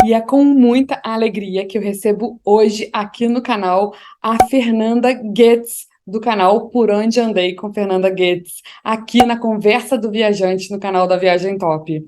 E é com muita alegria que eu recebo hoje aqui no canal a Fernanda Goetz, do canal Por Onde Andei com Fernanda Goetz, aqui na Conversa do Viajante, no canal da Viagem Top.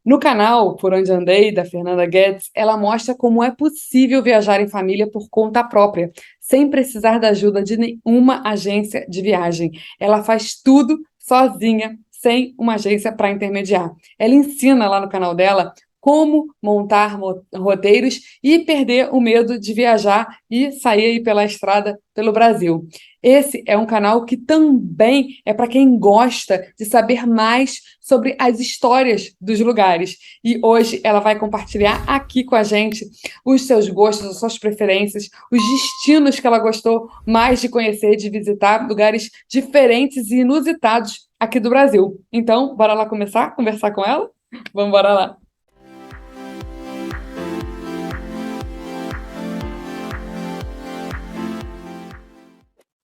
No canal Por Onde Andei, da Fernanda Goetz, ela mostra como é possível viajar em família por conta própria, sem precisar da ajuda de nenhuma agência de viagem. Ela faz tudo sozinha, sem uma agência para intermediar. Ela ensina lá no canal dela como montar roteiros e perder o medo de viajar e sair aí pela estrada pelo Brasil. Esse é um canal que também é para quem gosta de saber mais sobre as histórias dos lugares. E hoje ela vai compartilhar aqui com a gente os seus gostos, as suas preferências, os destinos que ela gostou mais de conhecer, de visitar, lugares diferentes e inusitados aqui do Brasil. Então, bora lá começar a conversar com ela? Vamos embora lá.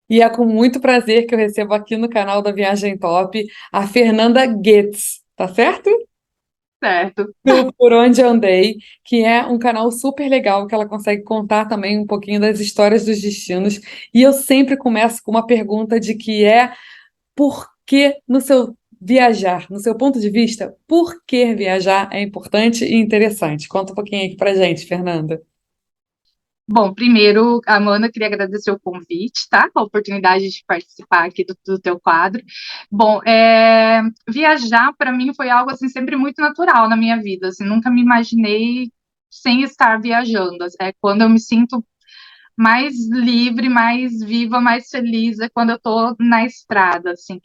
E é com muito prazer que eu recebo aqui no canal da Viagem Top a Fernanda Goetz, tá certo? Certo. Do Por Onde Andei, que é um canal super legal, que ela consegue contar também um pouquinho das histórias dos destinos. E eu sempre começo com uma pergunta de que é por que no seu viajar, no seu ponto de vista, por que viajar é importante e interessante? Conta um pouquinho aqui pra gente, Fernanda. Bom, primeiro, Amanda, queria agradecer o convite, tá? A oportunidade de participar aqui do teu quadro. Bom, viajar para mim foi algo assim sempre muito natural na minha vida. Assim, nunca me imaginei sem estar viajando. É quando eu me sinto mais livre, mais viva, mais feliz é quando eu tô na estrada, assim.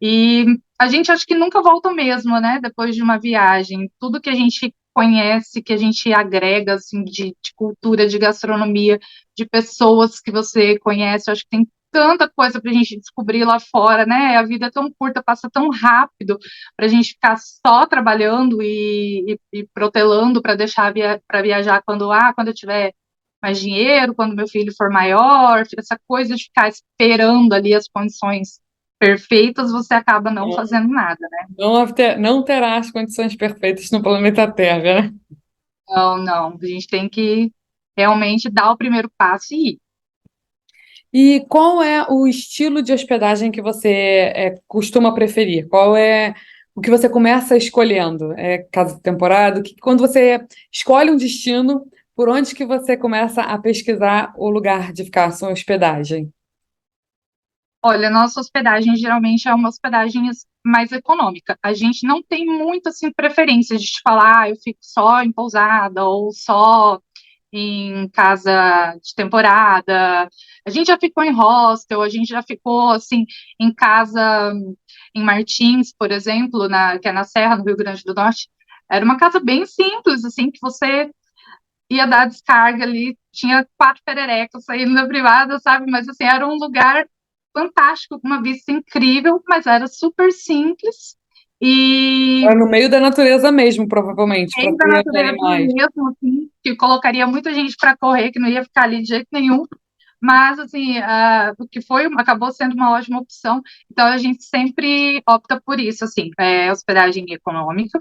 E a gente acho que nunca volta mesmo, né? Depois de uma viagem, tudo que a gente conhece, que a gente agrega, assim, de cultura, de gastronomia, de pessoas que você conhece, eu acho que tem tanta coisa para a gente descobrir lá fora, né? A vida é tão curta, passa tão rápido para a gente ficar só trabalhando e protelando para deixar para viajar quando eu tiver mais dinheiro, quando meu filho for maior, essa coisa de ficar esperando ali as condições perfeitas, você acaba não fazendo nada, né? Não terá as condições perfeitas no planeta Terra, né? Não, não, a gente tem que realmente dar o primeiro passo e ir. E qual é o estilo de hospedagem que você costuma preferir? Qual é o que você começa escolhendo? É casa de temporada? Quando você escolhe um destino, por onde que você começa a pesquisar o lugar de ficar a sua hospedagem? Olha, nossa hospedagem geralmente é uma hospedagem mais econômica. A gente não tem muito assim preferência de te falar, eu fico só em pousada ou só em casa de temporada. A gente já ficou em hostel, a gente já ficou assim em casa em Martins, por exemplo, que é na Serra, no Rio Grande do Norte. Era uma casa bem simples, assim, que você ia dar descarga ali, tinha 4 pererecas saindo da privada, sabe? Mas assim, era um lugar fantástico, com uma vista incrível, mas era super simples e Era no meio da natureza mesmo, provavelmente, para meio da ter natureza animais. mesmo, assim, que colocaria muita gente para correr, que não ia ficar ali de jeito nenhum. Mas, assim, o que foi, acabou sendo uma ótima opção. Então, a gente sempre opta por isso, assim, hospedagem econômica,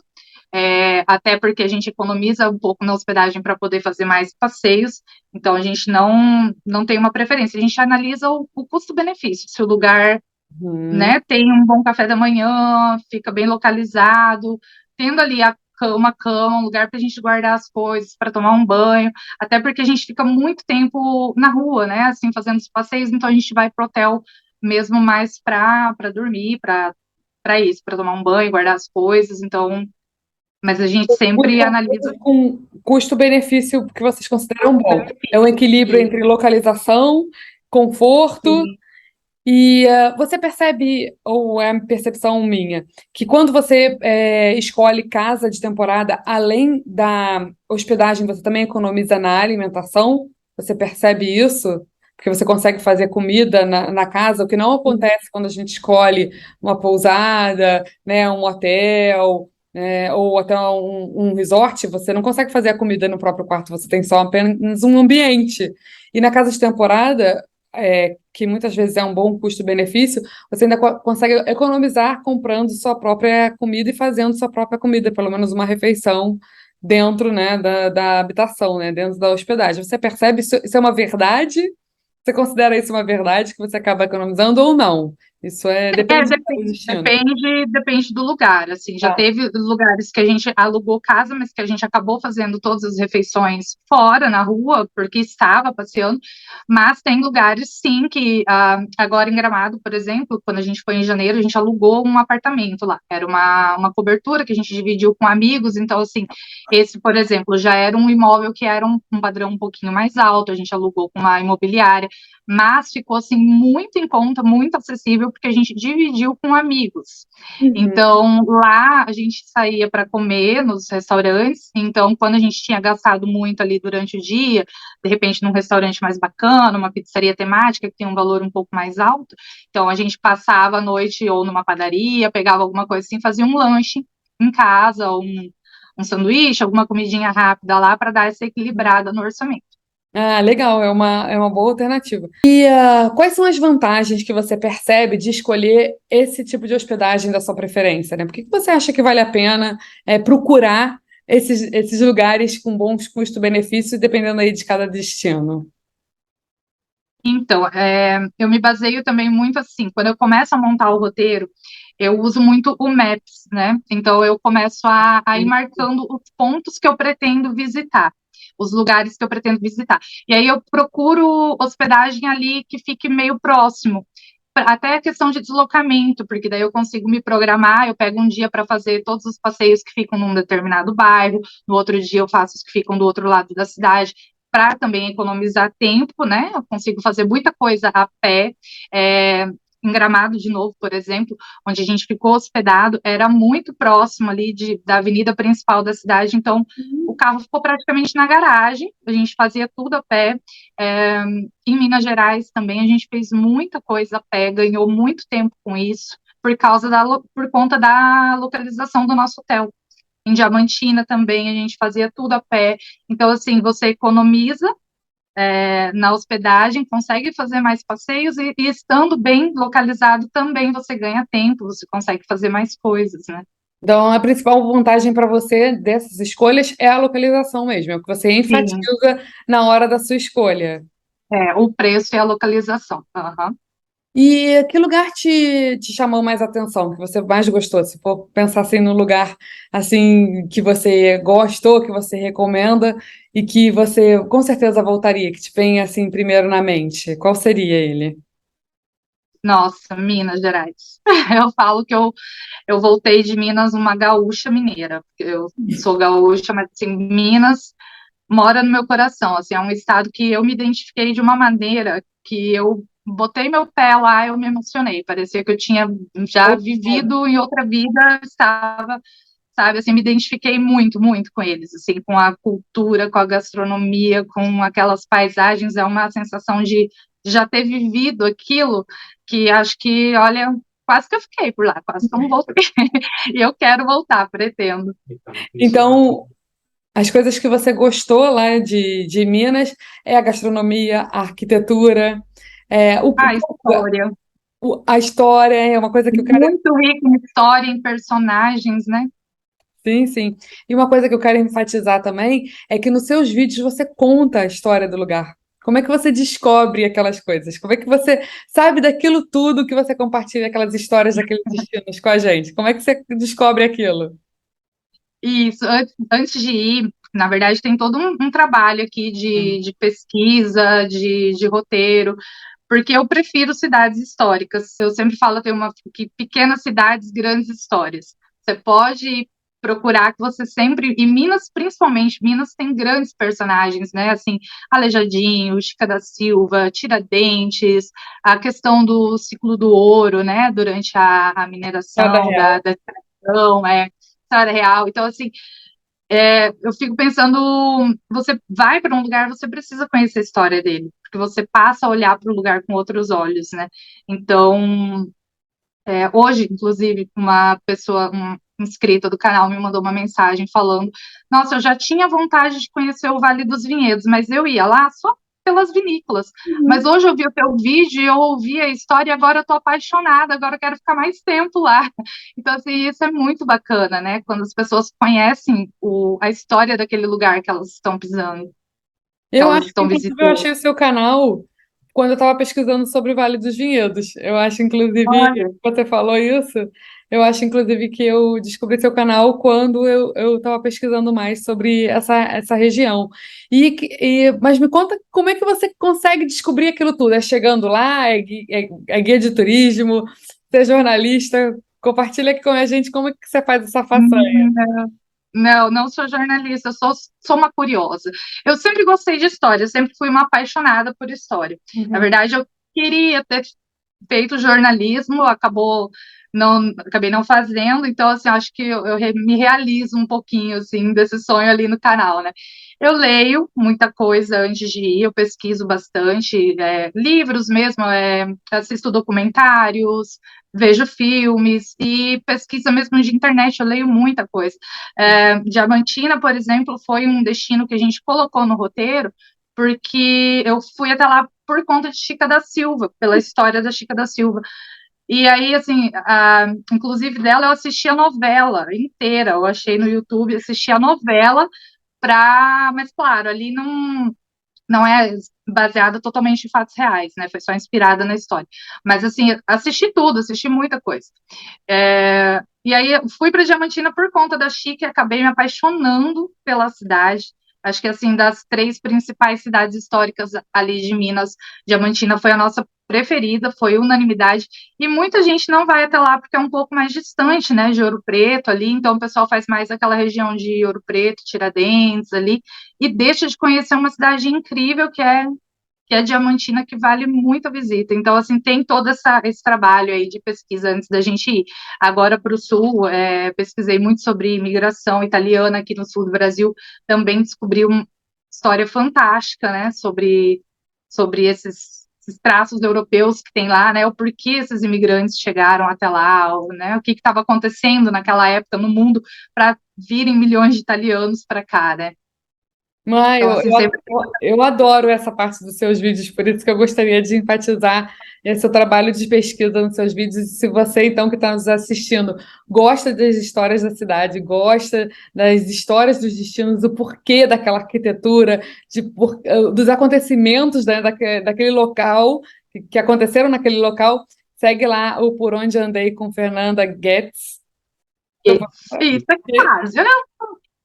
até porque a gente economiza um pouco na hospedagem para poder fazer mais passeios. Então, a gente não tem uma preferência. A gente analisa o custo-benefício. Se o lugar, Uhum. né, tem um bom café da manhã, fica bem localizado, tendo ali uma cama, um lugar para a gente guardar as coisas, para tomar um banho, até porque a gente fica muito tempo na rua, né, assim, fazendo os passeios, então a gente vai pro hotel mesmo mais para dormir, para isso, para tomar um banho, guardar as coisas, então, mas a gente Muito sempre analisa com custo-benefício que vocês consideram o bom. É um benefício. equilíbrio entre localização, conforto. E, E você percebe, ou é percepção minha, que quando você escolhe casa de temporada, além da hospedagem, você também economiza na alimentação? Você percebe isso? Porque você consegue fazer comida na casa, o que não acontece quando a gente escolhe uma pousada, né, um hotel, né, ou até um resort, você não consegue fazer a comida no próprio quarto, você tem só apenas um ambiente. E na casa de temporada, que muitas vezes é um bom custo-benefício, você ainda consegue economizar comprando sua própria comida e fazendo sua própria comida, pelo menos uma refeição, dentro, né, da habitação, né, dentro da hospedagem. Você percebe isso é uma verdade? Você considera isso uma verdade que você acaba economizando ou não? Isso É, depende do depende, destino. depende do lugar, assim, já Tá. teve lugares que a gente alugou casa, mas que a gente acabou fazendo todas as refeições fora, na rua, porque estava passeando, mas tem lugares, sim, que agora em Gramado, por exemplo, quando a gente foi em janeiro, a gente alugou um apartamento lá, era uma cobertura que a gente dividiu com amigos, então, assim, esse, por exemplo, já era um imóvel que era um padrão um pouquinho mais alto, a gente alugou com uma imobiliária, mas ficou assim muito em conta, muito acessível, porque a gente dividiu com amigos. Uhum. Então, lá a gente saía para comer nos restaurantes, então quando a gente tinha gastado muito ali durante o dia, de repente num restaurante mais bacana, uma pizzaria temática que tem um valor um pouco mais alto, então a gente passava a noite ou numa padaria, pegava alguma coisa assim, fazia um lanche em casa, um sanduíche, alguma comidinha rápida lá para dar essa equilibrada no orçamento. Ah, legal, é uma boa alternativa. E quais são as vantagens que você percebe de escolher esse tipo de hospedagem da sua preferência, né? Por que que você acha que vale a pena procurar esses lugares com bons custo-benefício, dependendo aí de cada destino? Então, eu me baseio também muito assim, quando eu começo a montar o roteiro, eu uso muito o Maps, né? Então, eu começo a ir marcando os pontos que eu pretendo visitar, os lugares que eu pretendo visitar. E aí eu procuro hospedagem ali que fique meio próximo, até a questão de deslocamento, porque daí eu consigo me programar, eu pego um dia para fazer todos os passeios que ficam num determinado bairro, no outro dia eu faço os que ficam do outro lado da cidade, para também economizar tempo, né? Eu consigo fazer muita coisa a pé. Em Gramado, de novo, por exemplo, onde a gente ficou hospedado, era muito próximo ali da avenida principal da cidade, então o carro ficou praticamente na garagem, a gente fazia tudo a pé. É, em Minas Gerais também a gente fez muita coisa a pé, ganhou muito tempo com isso, por conta da localização do nosso hotel. Em Diamantina também a gente fazia tudo a pé. Então, assim, você economiza na hospedagem, consegue fazer mais passeios e estando bem localizado também você ganha tempo, você consegue fazer mais coisas, né? Então, a principal vantagem para você dessas escolhas é a localização mesmo, é o que você Sim, enfatiza na hora da sua escolha. o preço e a localização. Aham. E que lugar te chamou mais atenção, que você mais gostou? Se for pensar assim no lugar assim que você gostou, que você recomenda e que você com certeza voltaria, que te vem assim primeiro na mente, qual seria ele? Nossa, Minas Gerais. Eu falo que eu voltei de Minas uma gaúcha mineira. Eu sou gaúcha, mas assim, Minas mora no meu coração. Assim, é um estado que eu me identifiquei de uma maneira que eu botei meu pé lá, eu me emocionei. Parecia que eu tinha já vivido em outra vida, estava, sabe, assim, me identifiquei muito, muito com eles, assim, com a cultura, com a gastronomia, com aquelas paisagens, é uma sensação de já ter vivido aquilo, que acho que, olha, quase que eu fiquei por lá, quase que eu não voltei. E eu quero voltar, pretendo. Então, as coisas que você gostou lá de Minas é a gastronomia, a arquitetura, A história, a história, é uma coisa que eu quero. muito rica em história, em personagens, né? Sim, sim. E uma coisa que eu quero enfatizar também é que nos seus vídeos você conta a história do lugar. Como é que você descobre aquelas coisas? Como é que você sabe daquilo tudo que você compartilha, aquelas histórias daqueles destinos com a gente? Como é que você descobre aquilo? Isso, antes de ir, na verdade, tem todo um trabalho aqui de pesquisa, de roteiro, porque eu prefiro cidades históricas. Eu sempre falo, tem uma que pequenas cidades, grandes histórias. Você pode procurar que você sempre, e Minas, principalmente, Minas tem grandes personagens, né? Assim, Aleijadinho, Chica da Silva, Tiradentes, a questão do ciclo do ouro, né? Durante a Cada mineração real. da extração, história real. Então, assim, eu fico pensando, você vai para um lugar, você precisa conhecer a história dele, porque você passa a olhar para o lugar com outros olhos, né? Então, hoje, inclusive, uma pessoa, um inscrita do canal me mandou uma mensagem falando: Nossa, eu já tinha vontade de conhecer o Vale dos Vinhedos, mas eu ia lá só pelas vinícolas. Mas Uhum. hoje eu vi o teu vídeo, eu ouvi a história e agora eu tô apaixonada, agora eu quero ficar mais tempo lá. Então, assim, isso é muito bacana, né? Quando as pessoas conhecem a história daquele lugar que elas estão pisando, que Eu elas acho que, estão inclusive, eu visitando. achei o seu canal quando eu estava pesquisando sobre o Vale dos Vinhedos. Eu acho, inclusive, Olha, você falou isso, eu acho, inclusive, que eu descobri seu canal quando eu estava pesquisando mais sobre essa região. Mas me conta como é que você consegue descobrir aquilo tudo? É chegando lá? É guia de turismo? Você é jornalista? Compartilha aqui com a gente como é que você faz essa façanha. não, não sou jornalista, sou uma curiosa. Eu sempre gostei de história, eu sempre fui uma apaixonada por história. Na Uhum. verdade, eu queria ter feito jornalismo, acabei não fazendo, então assim, acho que me realizo um pouquinho assim desse sonho ali no canal, né? Eu leio muita coisa antes de ir, eu pesquiso bastante, livros mesmo, assisto documentários, vejo filmes e pesquisa mesmo de internet, eu leio muita coisa. Diamantina, por exemplo, foi um destino que a gente colocou no roteiro, porque eu fui até lá por conta de Chica da Silva, pela história da Chica da Silva. E aí, assim, inclusive dela eu assisti a novela inteira, eu achei no YouTube, assisti a novela mas claro, ali não é baseada totalmente em fatos reais, né? Foi só inspirada na história. Mas assim, assisti tudo, assisti muita coisa. E aí fui para Diamantina por conta da Chica e acabei me apaixonando pela cidade. Acho que assim, das três principais cidades históricas ali de Minas, Diamantina foi a nossa preferida, foi unanimidade. E muita gente não vai até lá porque é um pouco mais distante, né, de Ouro Preto ali, então o pessoal faz mais aquela região de Ouro Preto, Tiradentes ali, e deixa de conhecer uma cidade incrível que é Diamantina, que vale muito a visita. Então, assim, tem todo esse trabalho aí de pesquisa antes da gente ir. Agora para o sul, pesquisei muito sobre imigração italiana aqui no sul do Brasil, também descobri uma história fantástica, né, sobre esses traços europeus que tem lá, né, o porquê esses imigrantes chegaram até lá, né, o que estava acontecendo naquela época no mundo para virem milhões de italianos para cá, né. Ah, Então, assim, sempre eu adoro essa parte dos seus vídeos, por isso que eu gostaria de enfatizar esse seu trabalho de pesquisa nos seus vídeos. E se você, então, que está nos assistindo, gosta das histórias da cidade, gosta das histórias dos destinos, do porquê daquela arquitetura, dos acontecimentos, né, daquele local, que aconteceram naquele local, segue lá o Por Onde Andei com Fernanda Getz. isso é quase.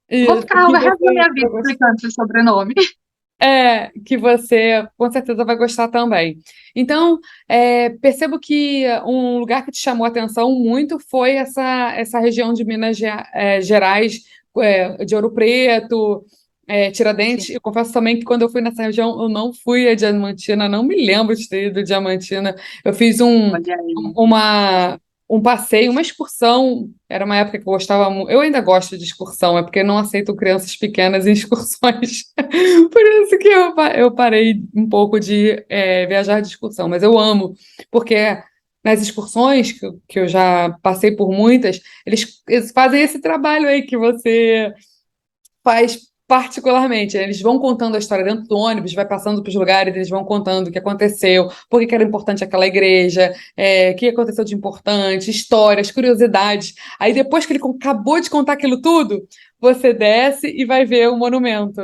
Vou Isso, ficar o resto da minha vida explicando esse sobrenome. que você com certeza vai gostar também. Então, percebo que um lugar que te chamou a atenção muito foi essa região de Gerais, de Ouro Preto, Sim, Tiradentes. Eu confesso também que quando eu fui nessa região, eu não fui a Diamantina, não me lembro de ter ido a Diamantina. Eu fiz olha aí. uma, um passeio, uma excursão. Era uma época que eu gostava muito. Eu ainda gosto de excursão, é porque eu não aceito crianças pequenas em excursões. Por isso que eu parei um pouco de viajar de excursão, mas eu amo, porque nas excursões, que eu já passei por muitas, eles fazem esse trabalho aí que você faz particularmente. Eles vão contando a história dentro do ônibus, vai passando para os lugares, eles vão contando o que aconteceu, por que que era importante aquela igreja, o que aconteceu de importante, histórias, curiosidades. Aí depois que ele acabou de contar aquilo tudo, você desce e vai ver o monumento.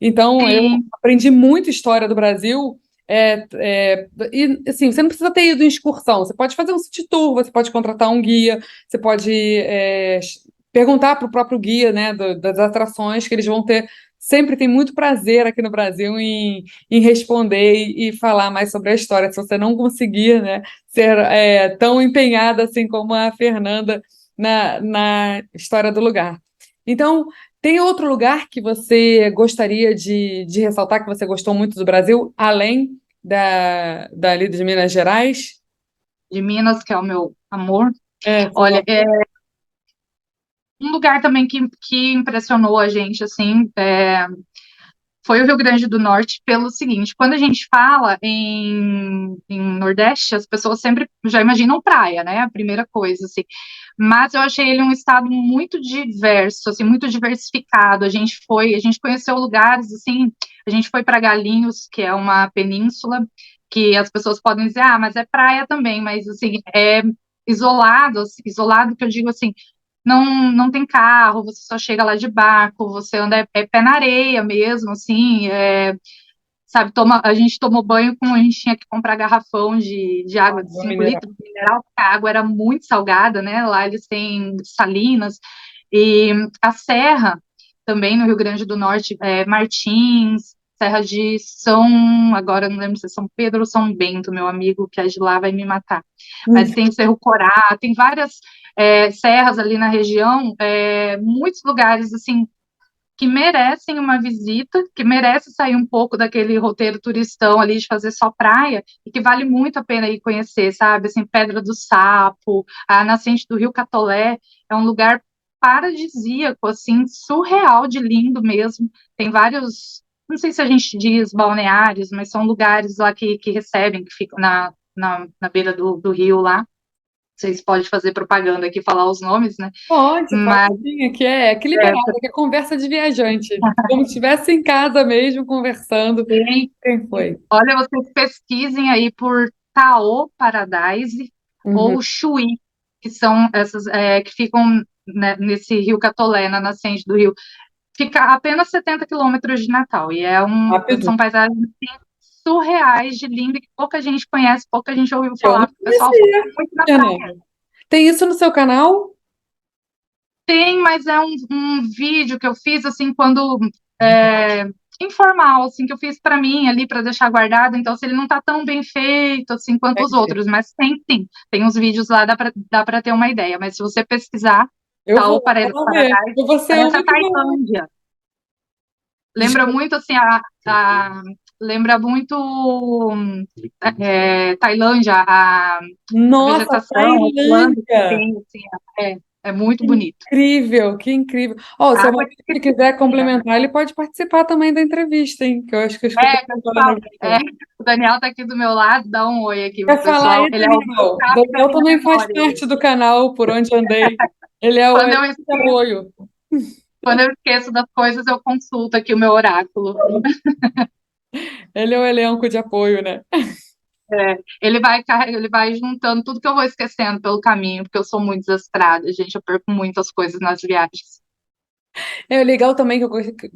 Então, eu Sim, aprendi muito história do Brasil. E assim, você não precisa ter ido em excursão, você pode fazer um city tour, você pode contratar um guia, você pode perguntar para o próprio guia, né, das atrações que eles vão ter. Sempre tem muito prazer aqui no Brasil em responder e falar mais sobre a história. Se você não conseguir, né, ser tão empenhada assim como a Fernanda na história do lugar. Então, tem outro lugar que você gostaria de ressaltar, que você gostou muito do Brasil, além dali de Minas Gerais? de Minas, que é o meu amor. Seu Olha, amor. um lugar também que impressionou a gente, assim, foi o Rio Grande do Norte pelo seguinte, quando a gente fala em Nordeste, as pessoas sempre já imaginam praia, né? A primeira coisa, assim. Mas eu achei ele um estado muito diverso, assim, muito diversificado. A gente conheceu lugares, assim, a gente foi para Galinhos, que é uma península, que as pessoas podem dizer, ah, mas é praia também, mas, assim, é isolado, assim, isolado que eu digo, assim, não tem carro, você só chega lá de barco, você anda é pé na areia mesmo, assim, sabe, a gente tomou banho com, a gente tinha que comprar garrafão de água de Água 5 mineral. litros mineral, porque a água era muito salgada, né, lá eles têm salinas, e a serra, também no Rio Grande do Norte, Martins, Serra de São, agora não lembro se é São Pedro ou São Bento, meu amigo que é de lá vai me matar, mas tem Cerro Corá, tem várias serras ali na região, muitos lugares, assim, que merecem uma visita, que merece sair um pouco daquele roteiro turistão ali de fazer só praia, e que vale muito a pena ir conhecer, sabe? Assim, Pedra do Sapo, a nascente do Rio Catolé, é um lugar paradisíaco, assim, surreal de lindo mesmo. Tem vários, não sei se a gente diz balneários, mas são lugares lá que recebem, que ficam na beira do rio lá. Vocês podem fazer propaganda aqui, falar os nomes, né? Pode Mas sim, aqui é liberado, aqui é conversa de viajante. Como se estivesse em casa mesmo, conversando. tem. Quem foi? Olha, vocês pesquisem aí por Taô Paradise Uhum. ou Chuí, que são essas que ficam, né, nesse rio Catolé, na nascente do rio. Fica a apenas 70 quilômetros de Natal, e Rápido. são paisagens assim, surreais, de lindo, que pouca gente conhece, pouca gente ouviu Eu não falar, porque o pessoal foca conhecia, muito na praia. Fernanda. Tem isso no seu canal? Tem, mas é um vídeo que eu fiz assim quando é, informal, assim que eu fiz para mim ali para deixar guardado. Então, se ele não está tão bem feito assim quanto os Entendi. outros, mas tem sim, tem uns vídeos lá dá para ter uma ideia. Mas se você pesquisar, Eu tá vou, o vou ver. Paradise, Eu vou ser parece a uma que vou. Tailândia. Lembra muito assim lembra muito Tailândia, a Nossa, vegetação, as plantas que Tailândia! tem, assim, é muito Que bonito. incrível, que incrível. Ó, A se o água é Maurício quiser cristalina. complementar, ele pode participar também da entrevista, hein? Que eu acho que eu escutei Que eu te agora na falo, vida. o Daniel tá aqui do meu lado, dá um oi aqui Vai pro falar pessoal. aí, Ele é o Daniel. backup da Daniel minha também faz memória. parte do canal Por Onde Andei. Ele é o Quando elenco eu de esqueço, apoio. quando eu esqueço das coisas, eu consulto aqui o meu oráculo. Ele é o elenco de apoio, né? Ele vai juntando tudo que eu vou esquecendo pelo caminho, porque eu sou muito desastrada, gente, eu perco muitas coisas nas viagens. É legal também que eu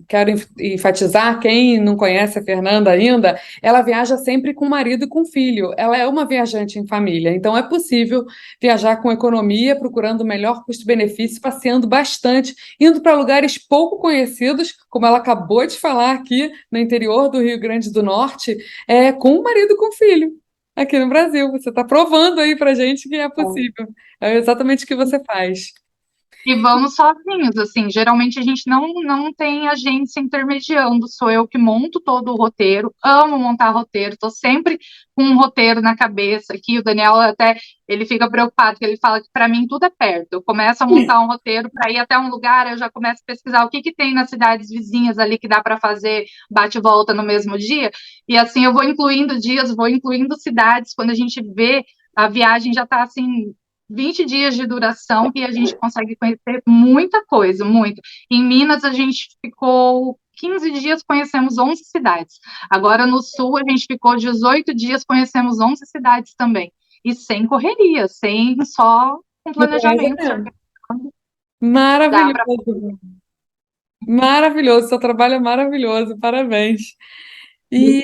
quero enfatizar, quem não conhece a Fernanda ainda, ela viaja sempre com o marido e com o filho. Ela é uma viajante em família, então é possível viajar com economia, procurando o melhor custo-benefício, passeando bastante, indo para lugares pouco conhecidos, como ela acabou de falar aqui no interior do Rio Grande do Norte, com o marido e com o filho. Aqui no Brasil, você está provando aí para gente que é possível. É exatamente o que você faz. E vamos sozinhos, assim, geralmente a gente não tem agência intermediando, sou eu que monto todo o roteiro, amo montar roteiro, tô sempre com um roteiro na cabeça aqui, o Daniel até, ele fica preocupado, porque ele fala que para mim tudo é perto, eu começo a montar um roteiro para ir até um lugar, eu já começo a pesquisar o que que tem nas cidades vizinhas ali que dá para fazer bate e volta no mesmo dia, e assim eu vou incluindo dias, vou incluindo cidades, quando a gente vê a viagem já está assim 20 dias de duração e a gente consegue conhecer muita coisa, muito. Em Minas, a gente ficou 15 dias, conhecemos 11 cidades. Agora, no Sul, a gente ficou 18 dias, conhecemos 11 cidades também. E sem correria, sem só com No planejamento, se planejamento. organizando, dá para. Maravilhoso, maravilhoso, seu trabalho é maravilhoso, parabéns. E,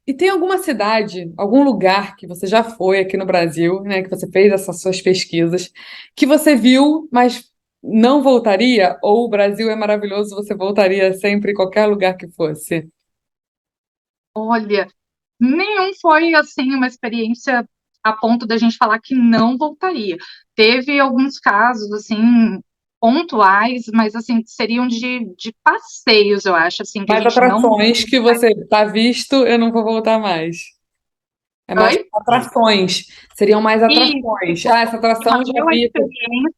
e tem alguma cidade, algum lugar que você já foi aqui no Brasil, né, que você fez essas suas pesquisas, que você viu, mas não voltaria? Ou o Brasil é maravilhoso, você voltaria sempre em qualquer lugar que fosse? Olha, nenhum foi assim uma experiência a ponto da gente falar que não voltaria. Teve alguns casos assim pontuais, mas assim seriam de passeios, eu acho, assim que a Mais gente não. atrações que você tá visto, eu não vou voltar mais. É mais Oi? atrações, seriam mais E atrações. Ah, essa atração eu já valeu a vi. experiência,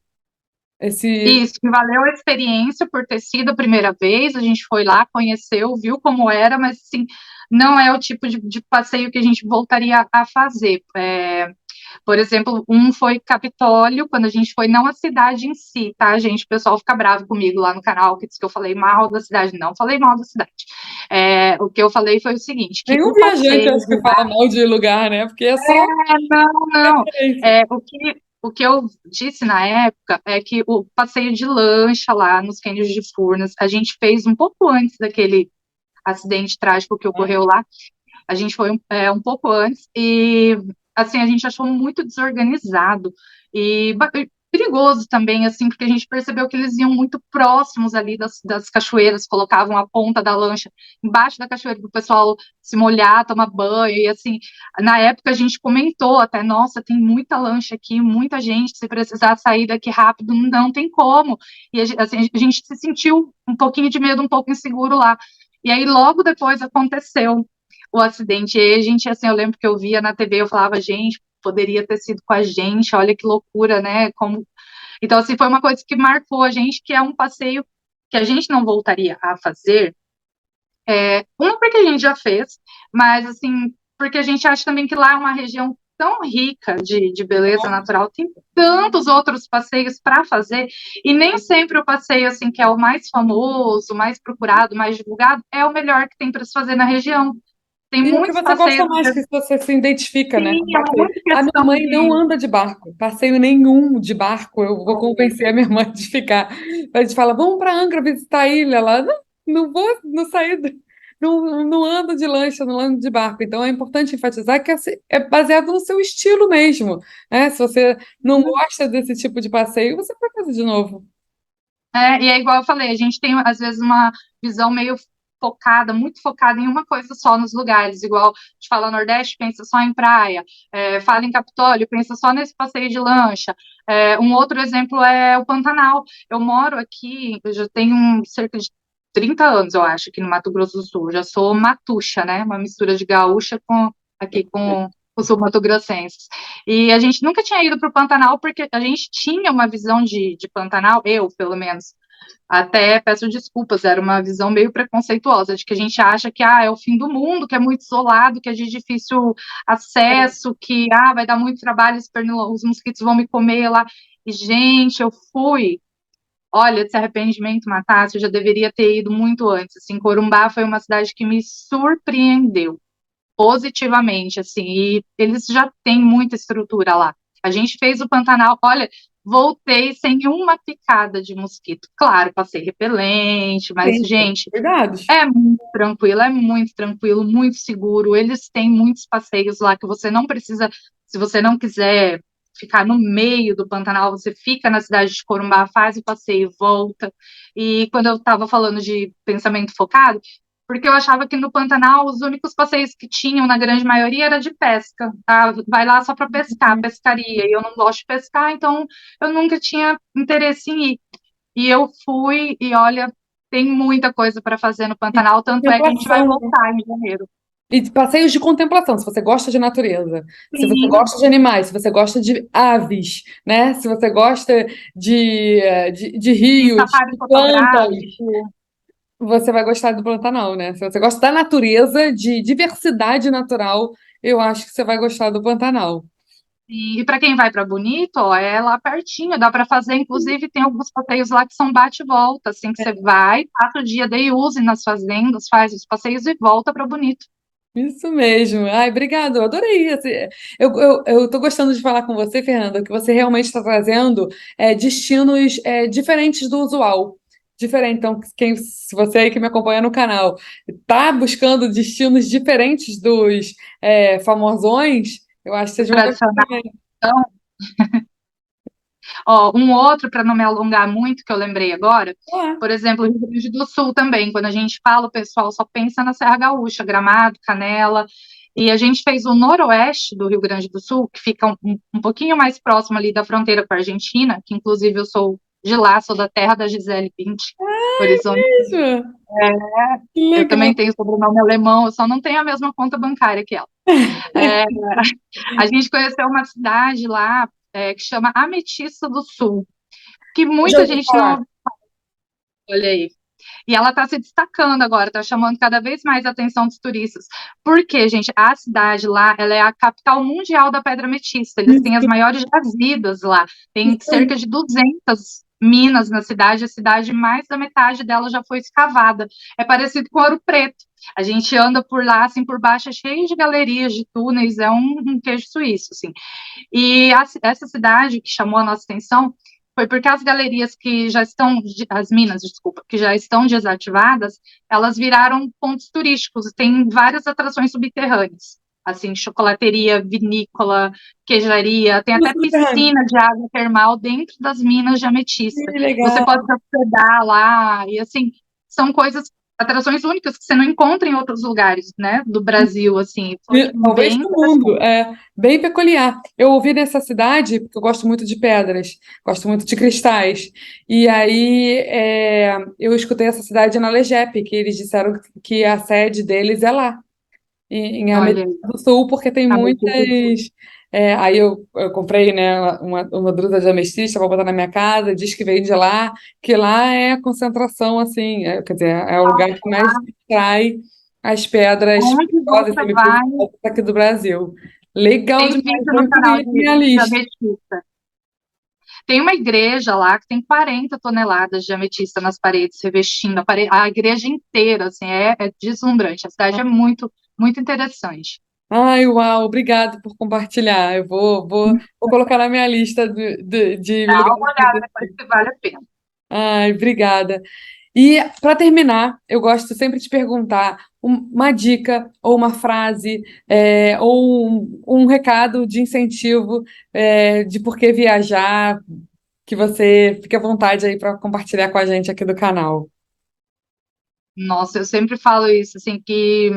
Esse. Isso, que valeu a experiência por ter sido a primeira vez, a gente foi lá, conheceu, viu como era, mas assim, não é o tipo de passeio que a gente voltaria a fazer. Por exemplo, um foi Capitólio, quando a gente foi, não a cidade em si, tá, gente? O pessoal fica bravo comigo lá no canal, que diz que eu falei mal da cidade. Não falei mal da cidade. O que eu falei foi o seguinte, que Nenhum o viajante passeio acho que fala mal de lugar, né? Porque é só não, não. referência. O que eu disse na época é que o passeio de lancha lá nos cânions de Furnas, a gente fez um pouco antes daquele acidente trágico que ocorreu lá. A gente foi um pouco antes e assim a gente achou muito desorganizado e perigoso também, assim, porque a gente percebeu que eles iam muito próximos ali das cachoeiras, colocavam a ponta da lancha embaixo da cachoeira para o pessoal se molhar, tomar banho, e assim, na época a gente comentou até, nossa, tem muita lancha aqui, muita gente, se precisar sair daqui rápido, não tem como. E assim, a gente se sentiu um pouquinho de medo, um pouco inseguro lá. E aí, logo depois aconteceu o acidente. E aí a gente, assim, eu lembro que eu via na TV, eu falava, gente, poderia ter sido com a gente, olha que loucura, né? Como... Então, assim, foi uma coisa que marcou a gente, que é um passeio que a gente não voltaria a fazer. Uma porque a gente já fez, mas, assim, porque a gente acha também que lá é uma região tão rica de beleza natural, tem tantos outros passeios para fazer, e nem sempre o passeio, assim, que é o mais famoso, mais procurado, mais divulgado, é o melhor que tem para se fazer na região. Tem E o que muitos você gosta passeios, mais, que você se identifica, né, sim, com o é uma passeio. muita A minha questão mãe não de. anda de barco, passeio nenhum de barco. Eu vou convencer a minha mãe de ficar. A gente fala, vamos para Angra visitar a ilha. Ela, não, não vou, não sair, não ando de lancha, não ando de barco. Então é importante enfatizar que é baseado no seu estilo mesmo, né? Se você não gosta desse tipo de passeio, você vai fazer de novo. E é igual eu falei, a gente tem, às vezes, uma visão meio focada, muito focada em uma coisa só nos lugares, igual a gente fala Nordeste, pensa só em praia, fala em Capitólio, pensa só nesse passeio de lancha. Um outro exemplo é o Pantanal. Eu moro aqui, eu já tenho cerca de 30 anos, eu acho, aqui no Mato Grosso do Sul. Eu já sou matuxa, né? Uma mistura de gaúcha aqui com os sul-mato-grossenses. E a gente nunca tinha ido para o Pantanal, porque a gente tinha uma visão de Pantanal, eu, pelo menos, até peço desculpas, era uma visão meio preconceituosa, de que a gente acha que é o fim do mundo, que é muito isolado, que é de difícil acesso, que vai dar muito trabalho, os mosquitos vão me comer lá. E, gente, eu fui. Olha, esse arrependimento matasse, eu já deveria ter ido muito antes. Assim, Corumbá foi uma cidade que me surpreendeu positivamente, assim, e eles já têm muita estrutura lá. A gente fez o Pantanal, olha, voltei sem uma picada de mosquito. Claro, passei repelente, mas, Sim, gente, cuidados. é muito tranquilo, muito seguro. Eles têm muitos passeios lá que você não precisa, se você não quiser ficar no meio do Pantanal, você fica na cidade de Corumbá, faz o passeio, volta. E quando eu estava falando de pensamento focado, porque eu achava que no Pantanal os únicos passeios que tinham, na grande maioria, era de pesca, tá? Vai lá só para pescar, pescaria, e eu não gosto de pescar, então eu nunca tinha interesse em ir. E eu fui, e olha, tem muita coisa para fazer no E Pantanal, tanto é que a gente vai contemplação, né? voltar em janeiro. E passeios de contemplação, se você gosta de natureza, se você Sim, gosta de animais, se você gosta de aves, né? Se você gosta de tem rios, safari de plantas, fotográfico. você vai gostar do Pantanal, né? Se você gosta da natureza, de diversidade natural, eu acho que você vai gostar do Pantanal. E para quem vai para Bonito, ó, é lá pertinho, dá para fazer, inclusive tem alguns passeios lá que são bate e volta, assim que você vai, passa o dia de use nas fazendas, faz os passeios e volta para Bonito. Isso mesmo. Ai, obrigado. Eu adorei. Eu tô gostando de falar com você, Fernanda, que você realmente está trazendo destinos diferentes do usual. Diferente. Então, se você aí que me acompanha no canal tá buscando destinos diferentes dos famosões, eu acho que O vocês vão gostar tradicional. também. Ó, um outro, para não me alongar muito, que eu lembrei agora, Ah, por exemplo, o Rio Grande do Sul também, quando a gente fala, o pessoal só pensa na Serra Gaúcha, Gramado, Canela, e a gente fez o noroeste do Rio Grande do Sul, que fica um pouquinho mais próximo ali da fronteira com a Argentina, que inclusive eu sou de lá, sou da terra da Gisele Bündchen, Horizonte. isso. Que Eu legal. também tenho sobrenome alemão, eu só não tenho a mesma conta bancária que ela. É, a gente conheceu uma cidade lá que chama Ametista do Sul, que Já muita ouvi gente falar. não. Olha aí. E ela está se destacando agora, está chamando cada vez mais a atenção dos turistas. Porque, gente, a cidade lá, ela é a capital mundial da pedra ametista. Eles têm as Isso, maiores jazidas lá. Tem isso aí. cerca de 200 minas na cidade. A cidade, mais da metade dela já foi escavada. É parecido com Ouro Preto. A gente anda por lá, assim, por baixo, é cheio de galerias, de túneis. É um queijo suíço, assim. E essa cidade que chamou a nossa atenção foi porque as galerias que já estão, as minas, desculpa, que já estão desativadas, elas viraram pontos turísticos, tem várias atrações subterrâneas, assim, chocolateria, vinícola, queijaria, tem Tudo até subterrâneo. piscina de água termal dentro das minas de ametista. Que Você pode legal. se hospedar lá, e assim, são coisas, atrações únicas que você não encontra em outros lugares, né, do Brasil, assim, foi E talvez bem do mundo, interessante. é bem peculiar. Eu ouvi nessa cidade, porque eu gosto muito de pedras, gosto muito de cristais, e aí eu escutei essa cidade na Legep, que eles disseram que a sede deles é lá, em Olha, América do Sul, porque tem ametista. muitas. Aí eu comprei, né, uma drusa de ametista para botar na minha casa, diz que vem de lá, que lá é a concentração, assim, quer dizer, é o lugar que mais extrai as pedras Onde preciosas e você vai, semipreciosas aqui do Brasil. Legal tem demais, vídeo vou no canal incluir na minha de lista. ametista. Tem uma igreja lá que tem 40 toneladas de ametista nas paredes, revestindo a igreja inteira, assim, é deslumbrante. A cidade é muito, muito interessante. Ai, uau, obrigado por compartilhar. Eu vou colocar na minha lista de Dá lugares uma para olhada depois conhecer. que vale a pena. Ai, obrigada. E para terminar, eu gosto sempre de perguntar uma dica ou uma frase ou um recado de incentivo de por que viajar, que você fique à vontade aí para compartilhar com a gente aqui do canal. Nossa, eu sempre falo isso, assim, que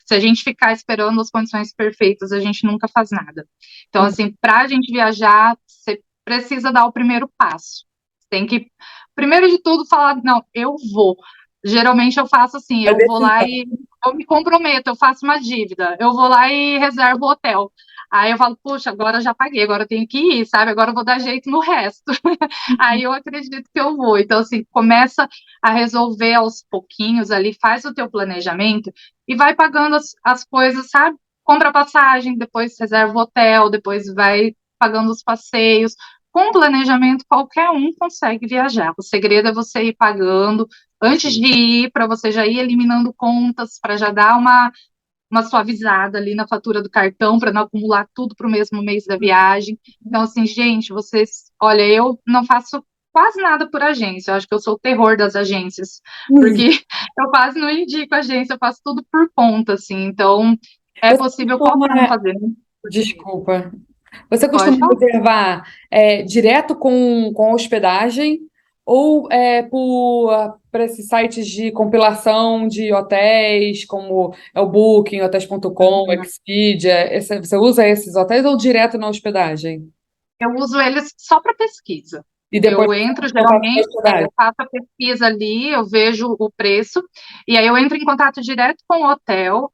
se a gente ficar esperando as condições perfeitas, a gente nunca faz nada. Então, Hum, assim, para a gente viajar, você precisa dar o primeiro passo. Tem que, primeiro de tudo, falar, não, eu vou. Geralmente eu faço assim, A eu vou lá decisão. e eu me comprometo, eu faço uma dívida, eu vou lá e reservo o hotel. Aí eu falo, puxa, agora eu já paguei, agora eu tenho que ir, sabe? Agora eu vou dar jeito no resto. Aí eu acredito que eu vou. Então, assim, começa a resolver aos pouquinhos ali, faz o teu planejamento e vai pagando as coisas, sabe? Compra passagem, depois reserva o hotel, depois vai pagando os passeios. Com planejamento, qualquer um consegue viajar. O segredo é você ir pagando antes de ir, para você já ir eliminando contas, para já dar uma suavizada ali na fatura do cartão, para não acumular tudo para o mesmo mês da viagem. Então, assim, gente, vocês, olha, eu não faço quase nada por agência, eu acho que eu sou o terror das agências, porque eu quase não indico agência, eu faço tudo por conta, assim, então é Você possível qualquer um costuma, fazer, né? desculpa, você Pode costuma falar. reservar direto com hospedagem ou por esses sites de compilação de hotéis, como é o Booking, Hotels.com, Expedia, você usa esses hotéis ou direto na hospedagem? Eu uso eles só para pesquisa. E depois Eu você entro, entra em contato com a geralmente, hospedagem? eu faço a pesquisa ali, eu vejo o preço, e aí eu entro em contato direto com o hotel,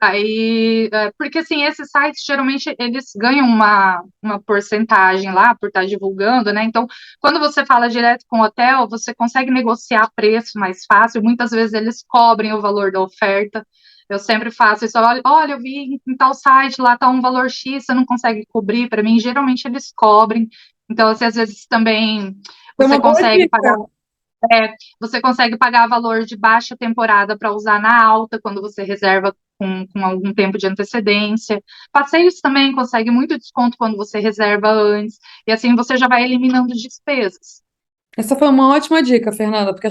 porque assim, esses sites, geralmente, eles ganham uma porcentagem lá, por estar divulgando, né, então, quando você fala direto com o hotel, você consegue negociar preço mais fácil, muitas vezes eles cobrem o valor da oferta, eu sempre faço isso, olha, eu vi em tal site, lá está um valor X, você não consegue cobrir para mim, geralmente eles cobrem, então, assim, às vezes também Foi você uma boa consegue pagar, dica. você consegue pagar valor de baixa temporada para usar na alta, quando você reserva com algum tempo de antecedência. Passeios também consegue muito desconto quando você reserva antes, e assim você já vai eliminando despesas. Essa foi uma ótima dica, Fernanda, porque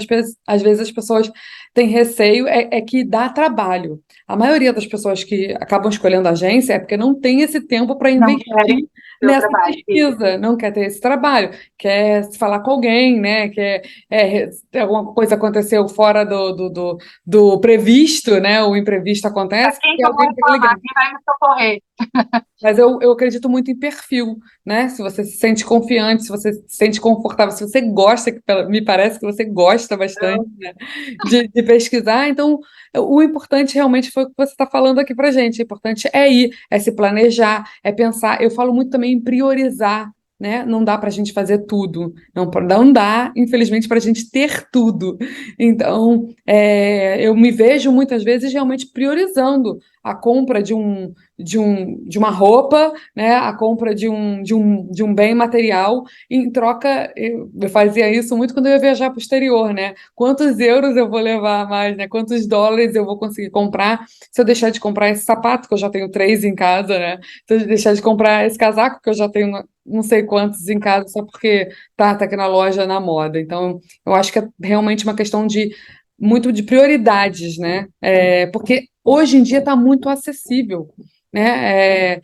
às vezes as pessoas têm receio, é que dá trabalho. A maioria das pessoas que acabam escolhendo a agência é porque não tem esse tempo para Não querem investir ter o nessa trabalho. pesquisa, não quer ter esse trabalho, quer se falar com alguém, né? Ter alguma coisa aconteceu fora do previsto, né? O imprevisto Para acontece, quem tem que eu vou alguém para ligar. reclamar? Quem vai me socorrer? Mas eu acredito muito em perfil, né? Se você se sente confiante, se você se sente confortável, se você gosta, me parece que você gosta bastante, né, de pesquisar, então o importante realmente foi o que você está falando aqui pra gente. O importante é ir, é se planejar, é pensar. Eu falo muito também em priorizar. né? Não dá para a gente fazer tudo. Não dá, infelizmente, para a gente ter tudo. Então, eu me vejo muitas vezes realmente priorizando a compra de uma roupa, né? A compra de um bem material. Em troca, eu fazia isso muito quando eu ia viajar para o exterior, né? Quantos euros eu vou levar a mais, né? Quantos dólares eu vou conseguir comprar se eu deixar de comprar esse sapato, que eu já tenho 3 em casa, né? Se eu deixar de comprar esse casaco, que eu já tenho não sei quantos em casa, só porque tá aqui na loja na moda. Então, eu acho que é realmente uma questão de muito de prioridades, né? Porque hoje em dia está muito acessível, né?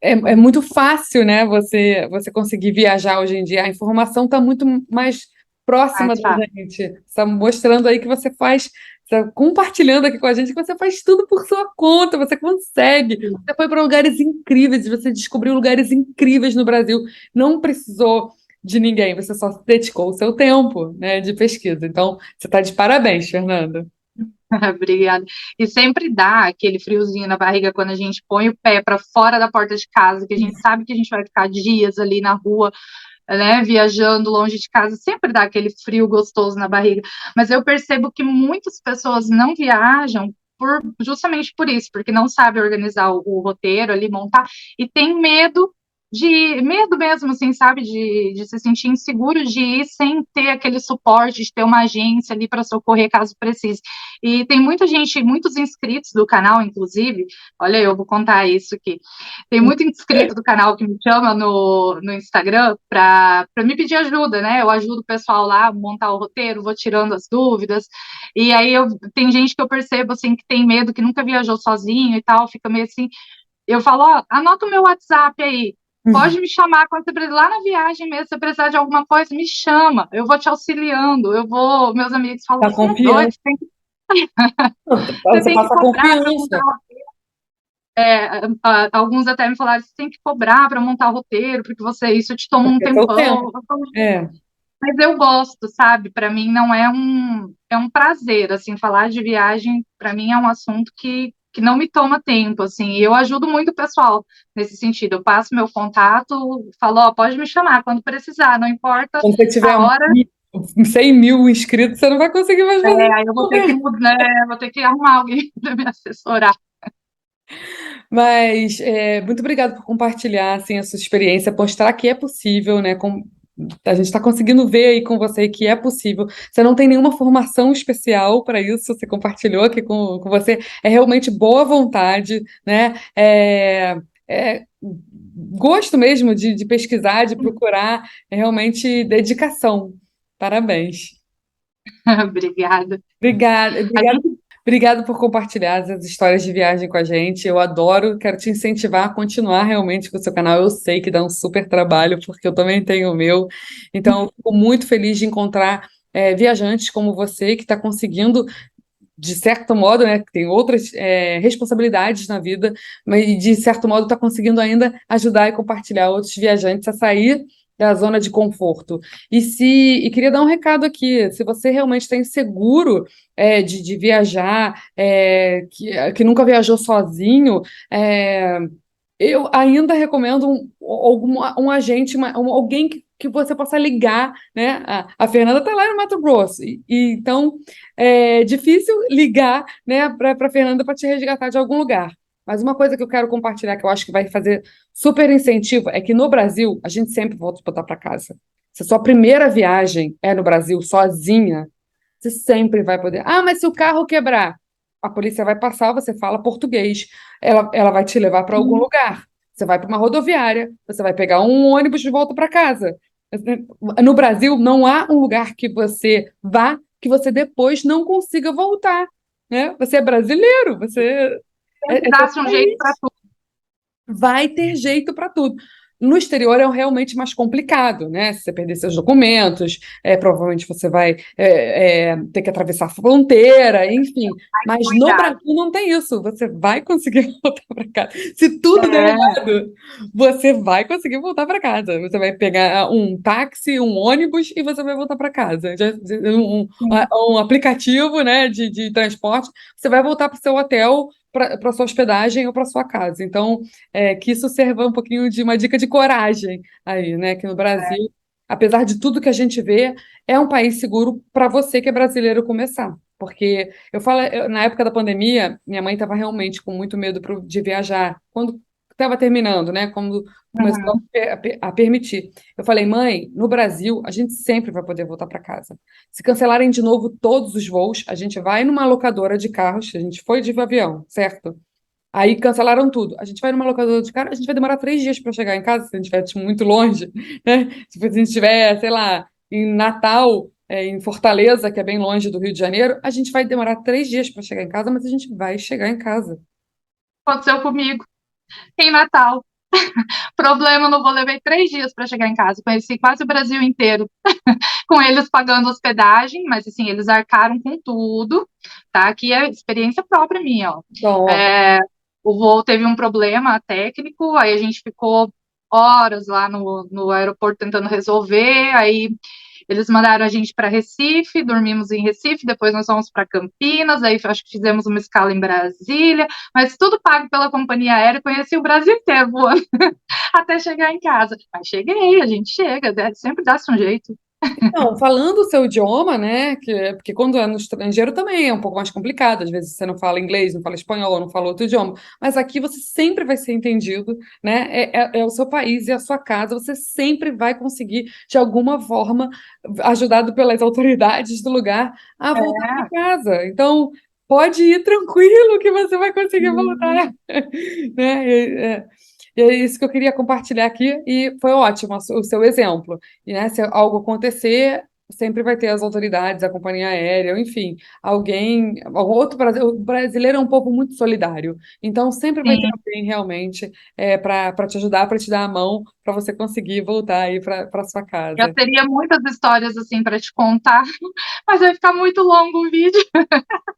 É muito fácil, né? Você conseguir viajar hoje em dia. A informação está muito mais próxima Mais da fácil. gente. Está mostrando aí que você faz, está compartilhando aqui com a gente que você faz tudo por sua conta, você consegue. Você foi para lugares incríveis, você descobriu lugares incríveis no Brasil. Não precisou de ninguém, você só dedicou o seu tempo, né, de pesquisa. Então, você está de parabéns, Fernanda. Obrigada. E sempre dá aquele friozinho na barriga quando a gente põe o pé para fora da porta de casa, que a gente sabe que a gente vai ficar dias ali na rua, né, viajando longe de casa, sempre dá aquele frio gostoso na barriga. Mas eu percebo que muitas pessoas não viajam justamente por isso, porque não sabe organizar o roteiro ali, montar, e tem medo mesmo, assim, sabe, de se sentir inseguro de ir sem ter aquele suporte, de ter uma agência ali para socorrer caso precise. E tem muita gente, muitos inscritos do canal, inclusive, olha, eu vou contar isso aqui. Tem muito inscrito do canal que me chama no Instagram para me pedir ajuda, né? Eu ajudo o pessoal lá a montar o roteiro, vou tirando as dúvidas. E aí tem gente que eu percebo assim que tem medo, que nunca viajou sozinho e tal, fica meio assim. Eu falo, ó, anota o meu WhatsApp aí. Pode me chamar quando você precisar, lá na viagem mesmo, se você precisar de alguma coisa, me chama, eu vou te auxiliando, eu vou, meus amigos falam, Tá você é doido, confiança. você Você tem que passa cobrar para montar. confiança. Alguns até me falaram, você tem que cobrar para montar o roteiro, porque isso te toma um Porque é seu tempo. tempão. É. Mas eu gosto, sabe? Para mim não é um prazer, assim, falar de viagem, para mim é um assunto que não me toma tempo, assim, e eu ajudo muito o pessoal nesse sentido. Eu passo meu contato, falo, ó, pode me chamar quando precisar, não importa Quando você tiver a hora, 100 mil inscritos, você não vai conseguir mais fazer aí eu vou isso, ter que né? mudar, vou ter que arrumar alguém para me assessorar. Mas muito obrigada por compartilhar assim, a sua experiência, mostrar que é possível, né? A gente está conseguindo ver aí com você que é possível. Você não tem nenhuma formação especial para isso, você compartilhou aqui com você. É realmente boa vontade, né? Gosto mesmo de pesquisar, de procurar, é realmente dedicação. Parabéns. Obrigada. Obrigada, A obrigada, gente obrigada por compartilhar as histórias de viagem com a gente. Eu adoro, quero te incentivar a continuar realmente com o seu canal. Eu sei que dá um super trabalho, porque eu também tenho o meu. Então, eu fico muito feliz de encontrar viajantes como você, que está conseguindo, de certo modo, né, que tem outras responsabilidades na vida, mas de certo modo está conseguindo ainda ajudar e compartilhar outros viajantes a sair da zona de conforto. E queria dar um recado aqui, se você realmente está inseguro de viajar, que nunca viajou sozinho, eu ainda recomendo um agente, alguém que você possa ligar, né? A Fernanda está lá no Mato Grosso, então é difícil ligar, né, para a Fernanda para te resgatar de algum lugar. Mas uma coisa que eu quero compartilhar, que eu acho que vai fazer super incentivo, é que no Brasil a gente sempre volta para casa. Se a sua primeira viagem é no Brasil, sozinha, você sempre vai poder. Ah, mas se o carro quebrar, a polícia vai passar, você fala português. Ela vai te levar para algum lugar. Você vai para uma rodoviária, você vai pegar um ônibus de volta para casa. No Brasil, não há um lugar que você vá que você depois não consiga voltar, né? Você é brasileiro, é seu dá um jeito para país, vai ter jeito para tudo. No exterior é realmente mais complicado, né? Se você perder seus documentos, provavelmente você vai ter que atravessar a fronteira, enfim. Mas no cuidar. Brasil não tem isso. Você vai conseguir voltar para casa. Se tudo der É, errado, você vai conseguir voltar para casa. Você vai pegar um táxi, um ônibus e você vai voltar para casa. Um aplicativo, né, de transporte, você vai voltar para o seu hotel, para sua hospedagem ou para sua casa. Então, que isso serva um pouquinho de uma dica de coragem aí, né? Que no Brasil, apesar de tudo que a gente vê, é um país seguro para você que é brasileiro começar. Porque na época da pandemia, minha mãe estava realmente com muito medo de viajar. Quando estava terminando, né? Quando começou Uhum. a permitir. Eu falei, mãe, no Brasil, a gente sempre vai poder voltar para casa. Se cancelarem de novo todos os voos, a gente vai numa locadora de carros, a gente foi de avião, certo? Aí cancelaram tudo. A gente vai numa locadora de carro, a gente vai demorar 3 dias para chegar em casa, se a gente estiver tipo, muito longe, né? Se a gente estiver, sei lá, em Natal, em Fortaleza, que é bem longe do Rio de Janeiro, a gente vai demorar 3 dias para chegar em casa, mas a gente vai chegar em casa. Aconteceu comigo em Natal. Problema, não vou, levei 3 dias para chegar em casa. Conheci quase o Brasil inteiro com eles pagando hospedagem, mas assim, eles arcaram com tudo, tá? Aqui é experiência própria minha, ó. Então, É, o voo teve um problema técnico, aí a gente ficou horas lá no aeroporto tentando resolver, aí eles mandaram a gente para Recife, dormimos em Recife, depois nós fomos para Campinas, aí acho que fizemos uma escala em Brasília, mas tudo pago pela companhia aérea, conheci o Brasil inteiro voando até chegar em casa. Mas cheguei, a gente chega, sempre dá-se um jeito. não, falando o seu idioma, né? Porque quando é no estrangeiro também é um pouco mais complicado. Às vezes você não fala inglês, não fala espanhol, não fala outro idioma. Mas aqui você sempre vai ser entendido, né? É o seu país e a sua casa. Você sempre vai conseguir, de alguma forma, ajudado pelas autoridades do lugar, a voltar para É, casa. Então, pode ir tranquilo que você vai conseguir sim, voltar, né? E é isso que eu queria compartilhar aqui, e foi ótimo o seu exemplo. E, né, se algo acontecer, sempre vai ter as autoridades, a companhia aérea, enfim, algum outro o brasileiro é um povo muito solidário, então sempre vai ter sim. alguém realmente para te ajudar, para te dar a mão, para você conseguir voltar aí para sua Eu casa. teria muitas histórias assim para te contar, mas vai ficar muito longo o vídeo.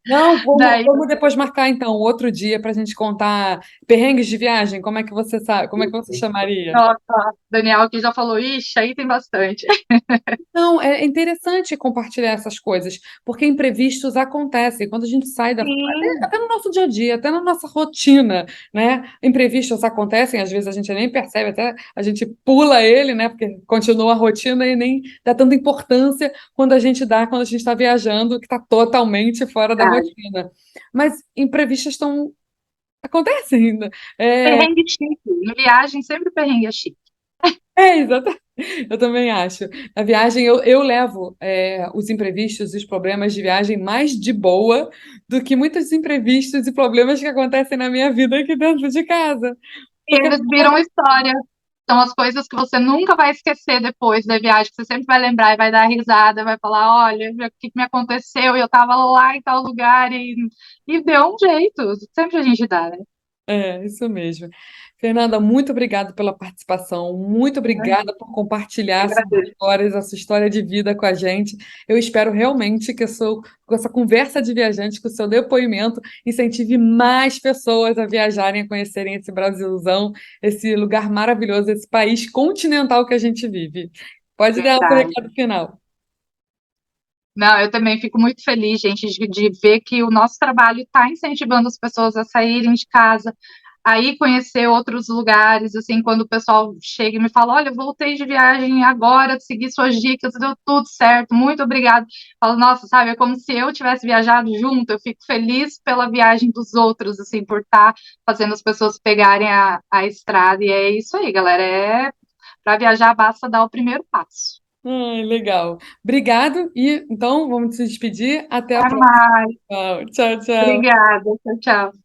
Não, vamos, Daí, vamos depois marcar então outro dia para a gente contar perrengues de viagem, como é que você sabe, como é que você chamaria? nossa, Daniel aqui já falou, ixi, aí tem bastante. Não, é interessante compartilhar essas coisas, porque imprevistos acontecem quando a gente sai Sim, até no nosso dia a dia, até na nossa rotina, né? Imprevistos acontecem, às vezes a gente nem percebe, até a gente pula ele, né? Porque continua a rotina e nem dá tanta importância quando a gente está viajando, que está totalmente fora da verdade. rotina. Mas imprevistos acontecem ainda. É, Perrengue chique. Em viagem, sempre perrengue é chique. exatamente. Eu também acho. Na viagem, eu levo os imprevistos e os problemas de viagem mais de boa do que muitos imprevistos e problemas que acontecem na minha vida aqui dentro de casa. E Porque eles viram história. São as coisas que você nunca vai esquecer depois da viagem, que você sempre vai lembrar e vai dar risada, vai falar, olha, o que me aconteceu, e eu estava lá em tal lugar e deu um jeito. Sempre a gente dá, né? isso mesmo. Fernanda, muito obrigada pela participação, muito obrigada por compartilhar suas Agradeço. histórias, a sua história de vida com a gente. Eu espero realmente que com essa conversa de viajante, com o seu depoimento, incentive mais pessoas a viajarem, a conhecerem esse Brasilzão, esse lugar maravilhoso, esse país continental que a gente vive. Pode dar o seu Verdade. recado final. Não, eu também fico muito feliz, gente, de ver que o nosso trabalho está incentivando as pessoas a saírem de casa, a ir conhecer outros lugares, assim, quando o pessoal chega e me fala, olha, voltei de viagem agora, segui suas dicas, deu tudo certo, muito obrigado. Falo, nossa, sabe, é como se eu tivesse viajado junto, eu fico feliz pela viagem dos outros, assim, por estar fazendo as pessoas pegarem a estrada, e é isso aí, galera, para viajar basta dar o primeiro passo. Ai, legal. Obrigado e então vamos se despedir. Até a Até próxima. mais. Tchau, tchau. Obrigada, tchau, tchau.